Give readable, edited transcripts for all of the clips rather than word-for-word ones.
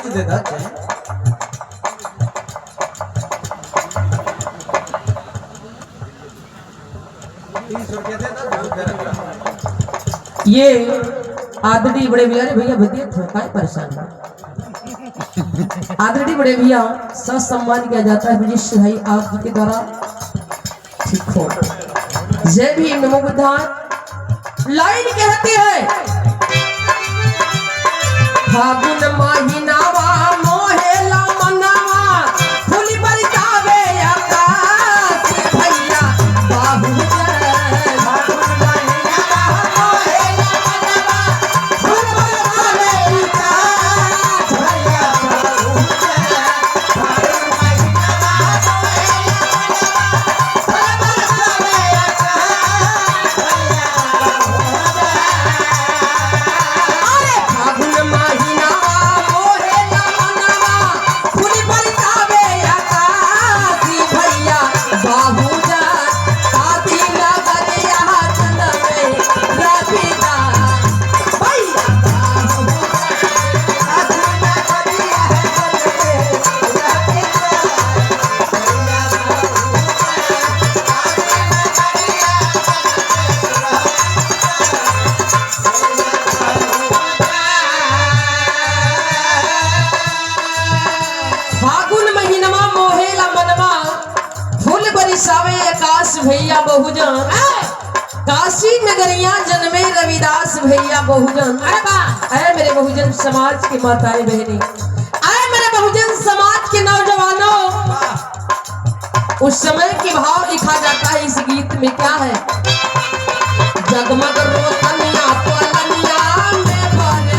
Change दे दा change. ये आदड़ी बड़े भैया रे भैया भैया थोड़ा परेशान है। आदड़ी बड़े भैया सत सम्मान किया जाता है विजय भाई आप जी के द्वारा। ठीक हो जय भी नमो बुद्धाय। लाइन कहती है फागुन महीनावा मोहेला मनावा फूल बरसावे आकाश भैया बाबू भैया बहुजन काशी नगरिया जन्मे रविदास भैया बहुजन। अरे मेरे बहुजन समाज की माताएं बहनें, अरे मेरे बहुजन समाज के नौजवानों, उस समय की भाव लिखा जाता है इस गीत में क्या है। जगमग रोशनिया पलनिया में भरे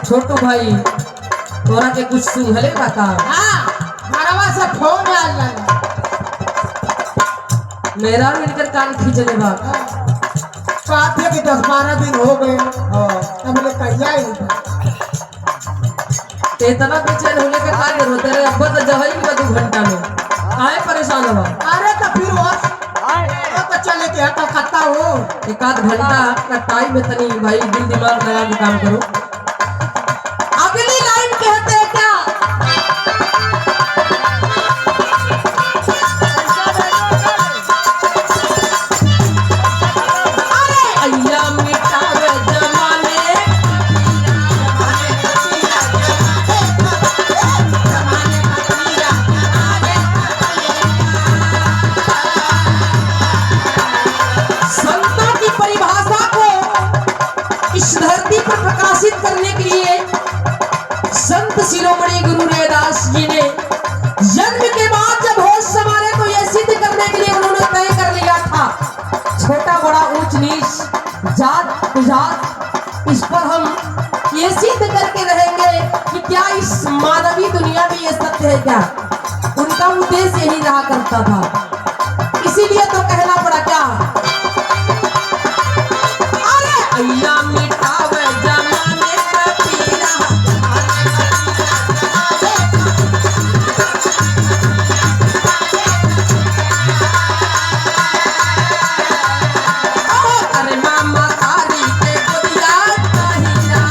छोटू भाई तोरा के कुछ सुनहले का मरवा से फोन आल मेरा मिलकर कान खींचने बा काफी के 10-12 दिन हो गए अब ले कहिया ही इतना बेचैन होने के कान रो तेरे अब्बा तो जवाई भी 2 घंटा में काहे परेशान हुआ। अरे तो फिर वो तो चले के हटा खत्ता हो 1 आध घंटा का टाइम में तनी भाई दिल दिमाग लगा के काम करो। अगली लाइन कहते हैं क्या अरे अय्या मिटावे जमाने संतों की परिभाषा को इस धरती पर प्रकाशित करने के लिए संत शिरोमणि गुरु रविदास जी ने जन्म के बाद जब होश संभाले तो यह सिद्ध करने के लिए उन्होंने तय कर लिया था छोटा बड़ा ऊंच नीच जात जात इस पर हम ये सिद्ध करके रहेंगे कि क्या इस मानवीय दुनिया में ये सत्य है क्या। उनका उद्देश्य यही रहा करता था, इसीलिए तो कहना पड़ा क्या, अरे अल्लाह मिटावे जमाने का पीरा। अरे मामा तारी के गोदिया कहिया।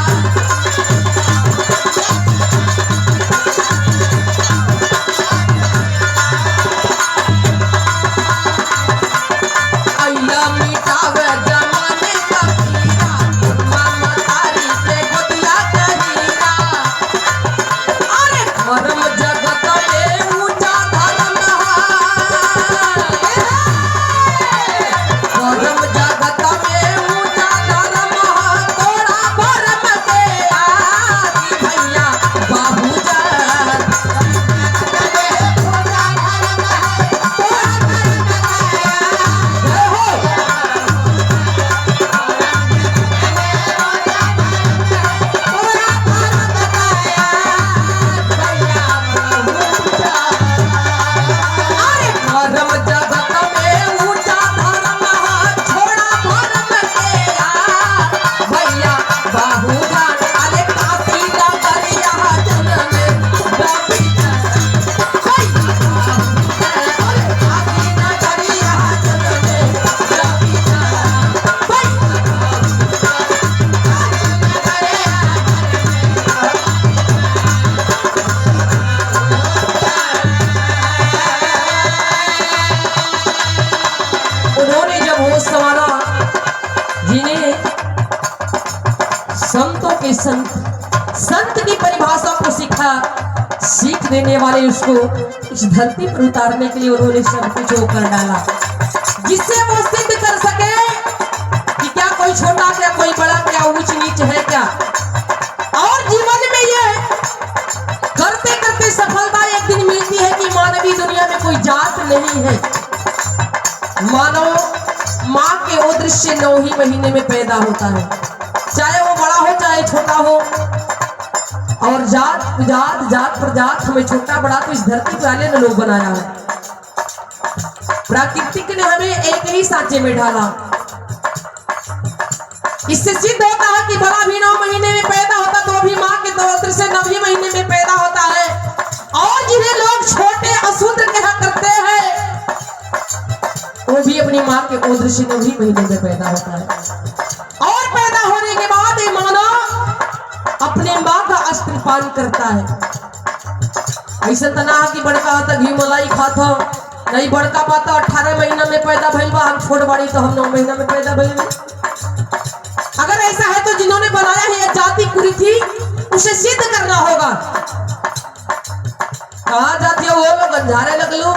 अल्लाह मिटावे जमाने का पीरा, मामा तारी के गोदिया कहिया। अरे धर्म जगत में ऊंचा धर्म है, धर्म जगत में ऊंचा धर्म है, तोड़ा भरम के आदि भैया बाबूजान। अरे धर्म जगत में ऊंचा धर्म है, छोड़ा भरम के आदि भैया बाबूजान। अरे काशी नगरिया जनमे बाबूजान, भैया बाबूजान। अरे काशी नगरिया जनमे बाबूजान, भैया उन्होंने जब होश संवारा, जिन्हें संतों के संत की परिभाषा को सीखा, सीख देने वाले उसको इस धरती पर उतारने के लिए उन्होंने सब कुछ वो कर डाला, जिससे वो सिद्ध कर सके कि क्या कोई छोटा, क्या कोई बड़ा, क्या ऊंच नीच है क्या। और जीवन में ये करते करते सफलता एक दिन मिलती है कि मानवीय दुनिया में कोई जात नहीं है। मानो माँ के उदर से 9 ही महीने में पैदा होता है, चाहे वो बड़ा हो चाहे छोटा हो। और जात जात जात प्रजात हमें छोटा बड़ा तो इस धरती वाले ने लोग बनाया है। प्राकृतिक ने हमें एक ही सांचे में डाला। इससे सिद्ध होता है कि बड़ा भी 9 महीने में पैदा होता तो भी माँ के उदर से 9 ही महीने में पैदा होता है। और जिन्हें लोग छोटे अशुद्ध कहा करते हैं, वो भी अपनी माँ के उदर से 9 ही महीने में पैदा होता है। और पैदा होने के बाद ये मानव अपने माँ का स्तनपान करता है। ऐसा तो ना कि बड़का होता घी मलाई खाता, नहीं बड़का पाता 18 महीना में पैदा भइल बा, हम छोट बाड़ी तो हम 9 महीना में पैदा भइल बा। अगर ऐसा है तो जिन्होंने बनाया है यह जाति कुरीति, उसे सिद्ध करना होगा। कहा जाती है वो लोग अंधारे लगलू,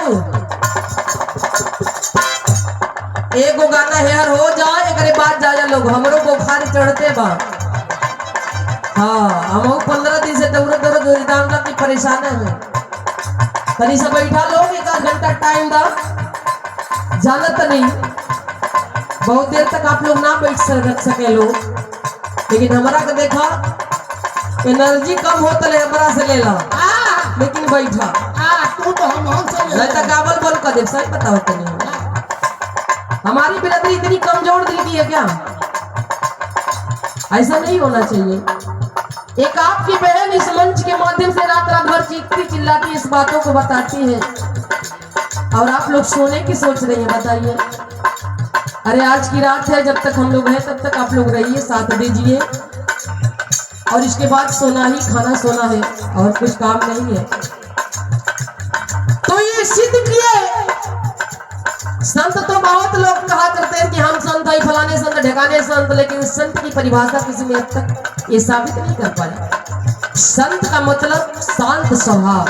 एगो गाना हेयर हो जाए एक बाद जाए लोग, हमरो बुखार चढ़ते बा। हाँ हम 15 दिन से दौड़त दौड़त दाम की परेशान है। तनी से बैठा लोग, 1 घंटा टाइम दा, जानत नहीं बहुत देर तक आप लोग ना बैठ सके लोग, लेकिन हमारा के देखा एनर्जी कम होता है, हमारा से ले ला, लेकिन बैठा तू तो हम नहीं तो गावल बोल कर दे, सही पता होता नहीं। हमारी बिरादरी इतनी कमजोर दिल की है क्या? ऐसा नहीं होना चाहिए। एक आपकी बहन इस मंच के माध्यम से रात रात भर चीखती चिल्लाती इस बातों को बताती है, और आप लोग सोने की सोच रही है। बताइए, अरे आज की रात है, जब तक हम लोग हैं तब तक आप लोग रहिए, साथ दीजिए, और इसके बाद सोना ही खाना सोना है, और कुछ काम नहीं है। तो ये सिद्ध किए। संत तो बहुत लोग कहा करते हैं कि हम संत है, फलाने संत ढकाने संत, लेकिन संत की परिभाषा किसी ने अब तक ये साबित नहीं कर पाया। संत का मतलब शांत स्वभाव,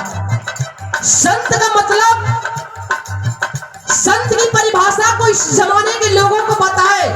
संत का मतलब संत की परिभाषा को इस जमाने के लोगों को बताए।